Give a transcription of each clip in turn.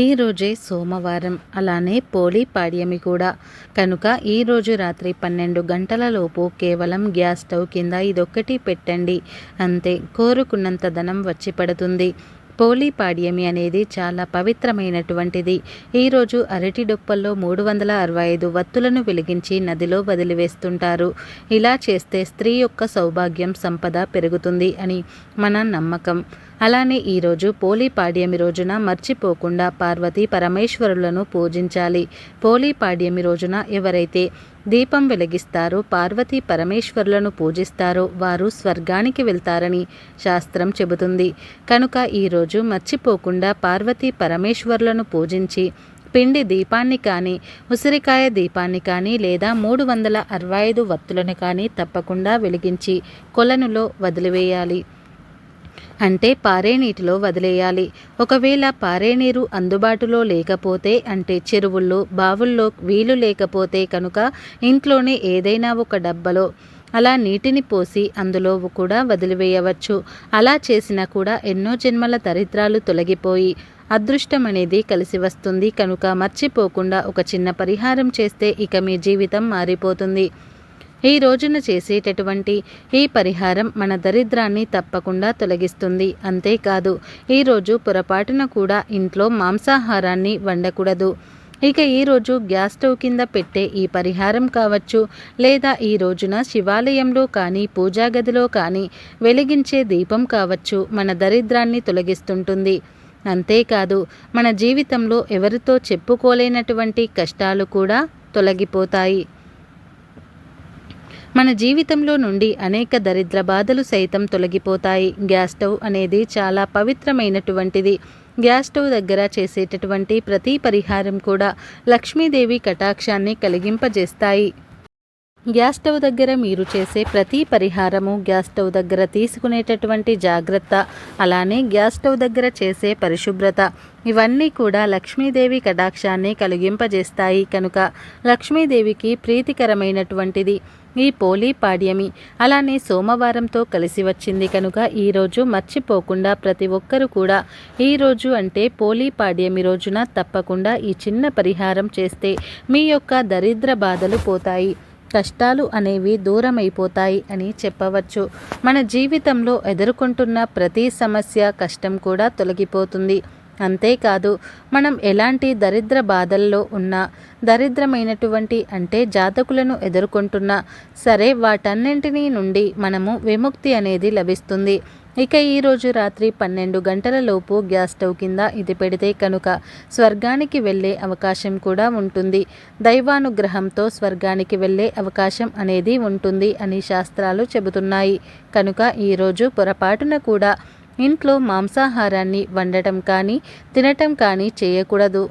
ఈరోజే సోమవారం, అలానే పోలి పాడ్యమి కూడా. కనుక ఈరోజు రాత్రి 12 గంటలలోపు కేవలం గ్యాస్ స్టవ్ కింద ఇదొక్కటి పెట్టండి. అంతే, కోరుకున్నంత ధనం వచ్చి పడుతుంది. పోలి పాడ్యమి అనేది చాలా పవిత్రమైనటువంటిది. ఈరోజు అరటి డొప్పల్లో 365 వత్తులను వెలిగించి నదిలో వదిలివేస్తుంటారు. ఇలా చేస్తే స్త్రీ యొక్క సౌభాగ్యం, సంపద పెరుగుతుంది అని మన నమ్మకం. అలానే ఈరోజు పోలి పాడ్యమి రోజున మర్చిపోకుండా పార్వతీ పరమేశ్వరులను పూజించాలి. పోలి పాడ్యమి రోజున ఎవరైతే దీపం వెలిగిస్తారో, పార్వతీ పరమేశ్వరులను పూజిస్తారో వారు స్వర్గానికి వెళ్తారని శాస్త్రం చెబుతుంది. కనుక ఈరోజు మర్చిపోకుండా పార్వతీ పరమేశ్వరులను పూజించి పిండి దీపాన్ని కానీ, ఉసిరికాయ దీపాన్ని కానీ, లేదా 365 వత్తులను కానీ తప్పకుండా వెలిగించి కొలనులో వదిలివేయాలి. అంటే పారే నీటిలో వదిలేయాలి. ఒకవేళ పారే నీరు అందుబాటులో లేకపోతే, అంటే చెరువుల్లో, బావుల్లో వీలు లేకపోతే కనుక ఇంట్లోనే ఏదైనా ఒక డబ్బాలో అలా నీటిని పోసి అందులో కూడా వదిలివేయవచ్చు. అలా చేసినా కూడా ఎన్నో జన్మల దరిద్రాలు తొలగిపోయి అదృష్టం అనేది కలిసి వస్తుంది. కనుక మర్చిపోకుండా ఒక చిన్న పరిహారం చేస్తే ఇక మీ జీవితం మారిపోతుంది. ఈ రోజున చేసేటటువంటి ఈ పరిహారం మన దరిద్రాన్ని తప్పకుండా తొలగిస్తుంది. అంతేకాదు, ఈరోజు పొరపాటున కూడా ఇంట్లో మాంసాహారాన్ని వండకూడదు. ఇక ఈరోజు గ్యాస్ స్టవ్ కింద పెట్టే ఈ పరిహారం కావచ్చు, లేదా ఈ రోజున శివాలయంలో కానీ, పూజా గదిలో కానీ వెలిగించే దీపం కావచ్చు, మన దరిద్రాన్ని తొలగిస్తుంటుంది. అంతేకాదు, మన జీవితంలో ఎవరితో చెప్పుకోలేనటువంటి కష్టాలు కూడా తొలగిపోతాయి. మన జీవితంలో నుండి అనేక దరిద్ర బాధలు సైతం తొలగిపోతాయి. గ్యాస్ స్టవ్ అనేది చాలా పవిత్రమైనటువంటిది. గ్యాస్ స్టవ్ దగ్గర చేసేటటువంటి ప్రతి పరిహారం కూడా లక్ష్మీదేవి కటాక్షాన్ని కలిగింపజేస్తాయి. గ్యాస్ స్టవ్ దగ్గర మీరు చేసే ప్రతి పరిహారము, గ్యాస్ స్టవ్ దగ్గర తీసుకునేటటువంటి జాగ్రత్త, అలానే గ్యాస్ స్టవ్ దగ్గర చేసే పరిశుభ్రత, ఇవన్నీ కూడా లక్ష్మీదేవి కటాక్షాన్ని కలిగింపజేస్తాయి. కనుక లక్ష్మీదేవికి ప్రీతికరమైనటువంటిది ఈ పోలి పాడ్యమి. అలానే సోమవారంతో కలిసి వచ్చింది కనుక ఈరోజు మర్చిపోకుండా ప్రతి ఒక్కరూ కూడా ఈరోజు అంటే పోలి పాడ్యమి రోజున తప్పకుండా ఈ చిన్న పరిహారం చేస్తే మీ యొక్క దరిద్ర బాధలు పోతాయి, కష్టాలు అనేవి దూరమైపోతాయి అని చెప్పవచ్చు. మన జీవితంలో ఎదుర్కొంటున్న ప్రతి సమస్య, కష్టం కూడా తొలగిపోతుంది. అంతేకాదు, మనం ఎలాంటి దరిద్ర బాధల్లో ఉన్నా, దరిద్రమైనటువంటి అంటే జాతకులను ఎదుర్కొంటున్నా సరే, వాటన్నింటినీ నుండి మనము విముక్తి అనేది లభిస్తుంది. ఇక ఈరోజు రాత్రి 12 గంటలలోపు గ్యాస్ స్టవ్ కింద ఇది పెడితే కనుక స్వర్గానికి వెళ్ళే అవకాశం కూడా ఉంటుంది. దైవానుగ్రహంతో స్వర్గానికి వెళ్ళే అవకాశం అనేది ఉంటుంది అని శాస్త్రాలు చెబుతున్నాయి. కనుక ఈరోజు పొరపాటున కూడా ఇంట్లో మాంసాహారాన్ని వండటం కానీ, తినటం కానీ చేయకూడదు.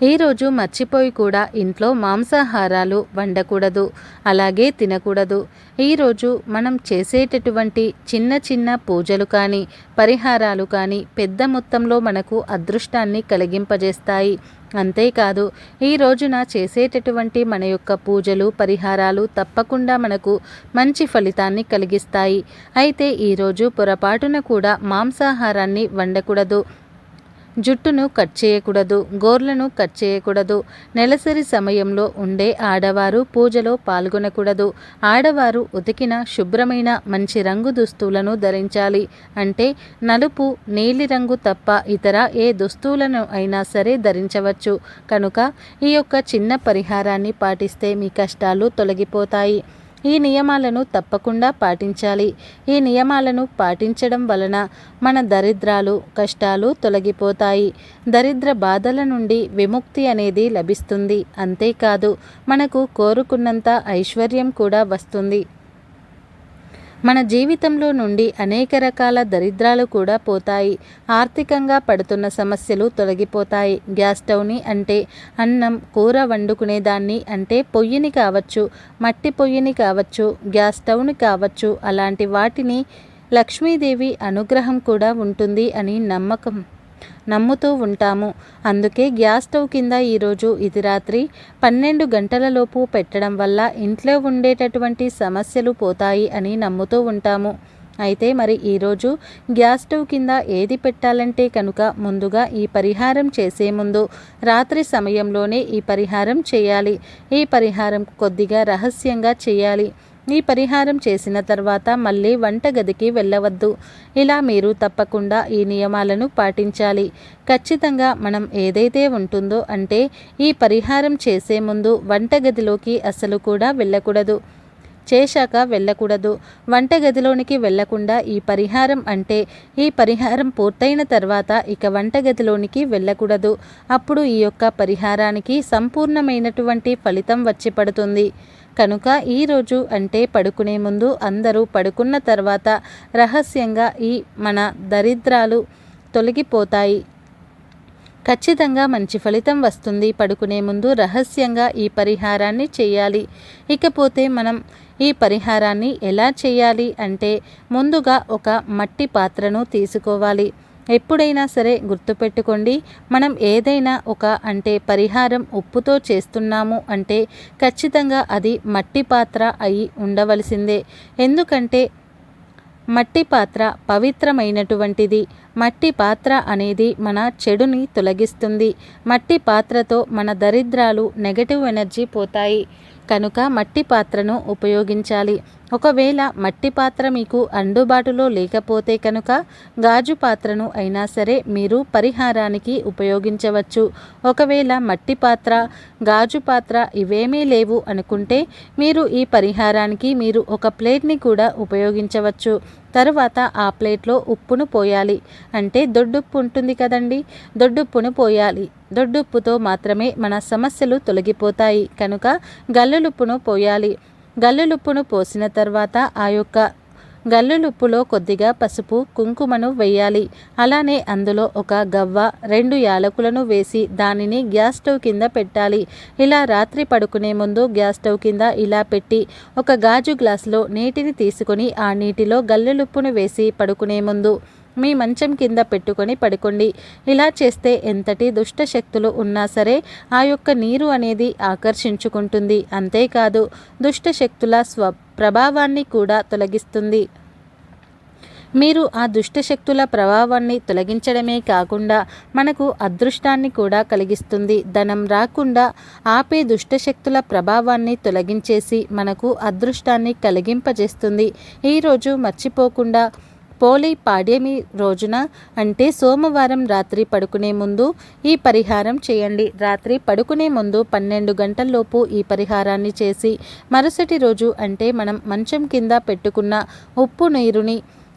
ఈరోజు మర్చిపోయి కూడా ఇంట్లో మాంసాహారాలు వండకూడదు, అలాగే తినకూడదు. ఈరోజు మనం చేసేటటువంటి చిన్న చిన్న పూజలు కానీ, పరిహారాలు కానీ పెద్ద మొత్తంలో మనకు అదృష్టాన్ని కలిగింపజేస్తాయి. అంతేకాదు, ఈ రోజున చేసేటటువంటి మన యొక్క పూజలు, పరిహారాలు తప్పకుండా మనకు మంచి ఫలితాన్ని కలిగిస్తాయి. అయితే ఈరోజు పొరపాటున కూడా మాంసాహారాన్ని వండకూడదు, జుట్టును కట్ చేయకూడదు, గోర్లను కట్ చేయకూడదు. నెలసరి సమయంలో ఉండే ఆడవారు పూజలో పాల్గొనకూడదు. ఆడవారు ఉతికిన శుభ్రమైన మంచి రంగు దుస్తులను ధరించాలి. అంటే నలుపు, నీలిరంగు తప్ప ఇతర ఏ దుస్తులను అయినా సరే ధరించవచ్చు. కనుక ఈ యొక్క చిన్న పరిహారాన్ని పాటిస్తే మీ కష్టాలు తొలగిపోతాయి. ఈ నియమాలను తప్పకుండా పాటించాలి. ఈ నియమాలను పాటించడం వలన మన దరిద్రాలు, కష్టాలు తొలగిపోతాయి. దరిద్ర బాధల నుండి విముక్తి అనేది లభిస్తుంది. అంతేకాదు, మనకు కోరుకున్నంత ఐశ్వర్యం కూడా వస్తుంది. మన జీవితంలో నుండి అనేక రకాల దరిద్రాలు కూడా పోతాయి. ఆర్థికంగా పడుతున్న సమస్యలు తొలగిపోతాయి. గ్యాస్ స్టవ్ని అంటే అన్నం, కూర వండుకునేదాన్ని అంటే పొయ్యిని కావచ్చు, మట్టి పొయ్యిని కావచ్చు, గ్యాస్ స్టవ్ని కావచ్చు, అలాంటి వాటిని లక్ష్మీదేవి అనుగ్రహం కూడా ఉంటుంది అని నమ్ముతూ ఉంటాము. అందుకే గ్యాస్ స్టవ్ కింద ఈరోజు ఇది రాత్రి 12 గంటలలోపు పెట్టడం వల్ల ఇంట్లో ఉండేటటువంటి సమస్యలు పోతాయి అని నమ్ముతూ ఉంటాము. అయితే మరి ఈరోజు గ్యాస్ స్టవ్ కింద ఏది పెట్టాలంటే కనుక ముందుగా ఈ పరిహారం చేసే ముందు రాత్రి సమయంలోనే ఈ పరిహారం చేయాలి. ఈ పరిహారం కొద్దిగా రహస్యంగా చేయాలి. ఈ పరిహారం చేసిన తర్వాత మళ్ళీ వంటగదికి వెళ్ళవద్దు. ఇలా మీరు తప్పకుండా ఈ నియమాలను పాటించాలి. ఖచ్చితంగా మనం ఏదైతే ఉంటుందో అంటే ఈ పరిహారం చేసే ముందు వంటగదిలోకి అసలు కూడా వెళ్ళకూడదు, చేశాక వెళ్ళకూడదు. వంటగదిలోనికి వెళ్లకుండా ఈ పరిహారం అంటే ఈ పరిహారం పూర్తయిన తర్వాత ఇక వంటగదిలోనికి వెళ్ళకూడదు. అప్పుడు ఈ యొక్క పరిహారానికి సంపూర్ణమైనటువంటి ఫలితం వచ్చి పడుతుంది. కనుక ఈరోజు అంటే పడుకునే ముందు అందరూ పడుకున్న తర్వాత రహస్యంగా ఈ మన దరిద్రాలు తొలగిపోతాయి. ఖచ్చితంగా మంచి ఫలితం వస్తుంది. పడుకునే ముందు రహస్యంగా ఈ పరిహారాన్ని చేయాలి. ఇకపోతే మనం ఈ పరిహారాన్ని ఎలా చేయాలి అంటే ముందుగా ఒక మట్టి పాత్రను తీసుకోవాలి. ఎప్పుడైనా సరే గుర్తుపెట్టుకోండి, మనం ఏదైనా ఒక అంటే పరిహారం ఉప్పుతో చేస్తున్నాము అంటే ఖచ్చితంగా అది మట్టి పాత్ర అయి ఉండవలసిందే. ఎందుకంటే మట్టి పాత్ర పవిత్రమైనటువంటిది. మట్టి పాత్ర అనేది మన చెడుని తొలగిస్తుంది. మట్టి పాత్రతో మన దరిద్రాలు, నెగటివ్ ఎనర్జీ పోతాయి. కనుక మట్టి పాత్రను ఉపయోగించాలి. ఒకవేళ మట్టి పాత్ర మీకు అందుబాటులో లేకపోతే కనుక గాజు పాత్రను అయినా సరే మీరు పరిహారానికి ఉపయోగించవచ్చు. ఒకవేళ మట్టి పాత్ర, గాజు పాత్ర ఇవేమీ లేవు అనుకుంటే మీరు ఈ పరిహారానికి మీరు ఒక ప్లేట్ని కూడా ఉపయోగించవచ్చు. తరువాత ఆ ప్లేట్లో ఉప్పును పోయాలి. అంటే దొడ్డుప్పు ఉంటుంది కదండి, దొడ్డుప్పును పోయాలి. దొడ్డుప్పుతో మాత్రమే మన సమస్యలు తొలగిపోతాయి. కనుక గల్లులుప్పును పోయాలి. గల్లులుప్పును పోసిన తర్వాత ఆ యొక్క గల్లులుప్పులో కొద్దిగా పసుపు, కుంకుమను వేయాలి. అలానే అందులో ఒక గవ్వ, 2 యాలకులను వేసి దానిని గ్యాస్ స్టవ్ కింద పెట్టాలి. ఇలా రాత్రి పడుకునే ముందు గ్యాస్ స్టవ్ కింద ఇలా పెట్టి ఒక గాజు గ్లాసులో నీటిని తీసుకొని ఆ నీటిలో గల్లులుప్పును వేసి పడుకునే ముందు మీ మంచం కింద పెట్టుకొని పడుకోండి. ఇలా చేస్తే ఎంతటి దుష్ట శక్తులు ఉన్నా సరే ఆ యొక్క నీరు అనేది ఆకర్షించుకుంటుంది. అంతేకాదు దుష్ట శక్తుల ప్రభావాన్ని కూడా తొలగిస్తుంది. మీరు ఆ దుష్టశక్తుల ప్రభావాన్ని తొలగించడమే కాకుండా మనకు అదృష్టాన్ని కూడా కలిగిస్తుంది. ధనం రాకుండా ఆపే దుష్టశక్తుల ప్రభావాన్ని తొలగించేసి మనకు అదృష్టాన్ని కలిగింపజేస్తుంది. ఈరోజు మర్చిపోకుండా పోలి పాడ్యమి రోజున అంటే సోమవారం రాత్రి పడుకునే ముందు ఈ పరిహారం చేయండి. రాత్రి పడుకునే ముందు 12 గంటల్లోపు ఈ పరిహారాన్ని చేసి మరుసటి రోజు అంటే మనం మంచం కింద పెట్టుకున్న ఉప్పు నీరుని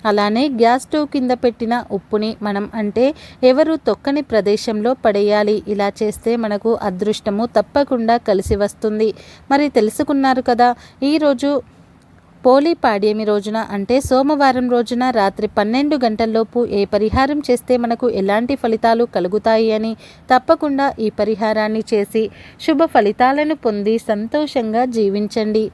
అలానే గ్యాస్ స్టవ్ కింద పెట్టిన ఉప్పుని మనం అంటే ఎవరు తొక్కని ప్రదేశంలో పడేయాలి. ఇలా చేస్తే మనకు అదృష్టము తప్పకుండా కలిసి వస్తుంది. మరి తెలుసుకున్నారు కదా, ఈరోజు పోలి పాడ్యమి రోజున అంటే సోమవారం రోజున రాత్రి 12 గంటల్లోపు ఏ పరిహారం చేస్తే మనకు ఎలాంటి ఫలితాలు కలుగుతాయి అని. తప్పకుండా ఈ పరిహారాన్ని చేసి శుభ ఫలితాలను పొంది సంతోషంగా జీవించండి.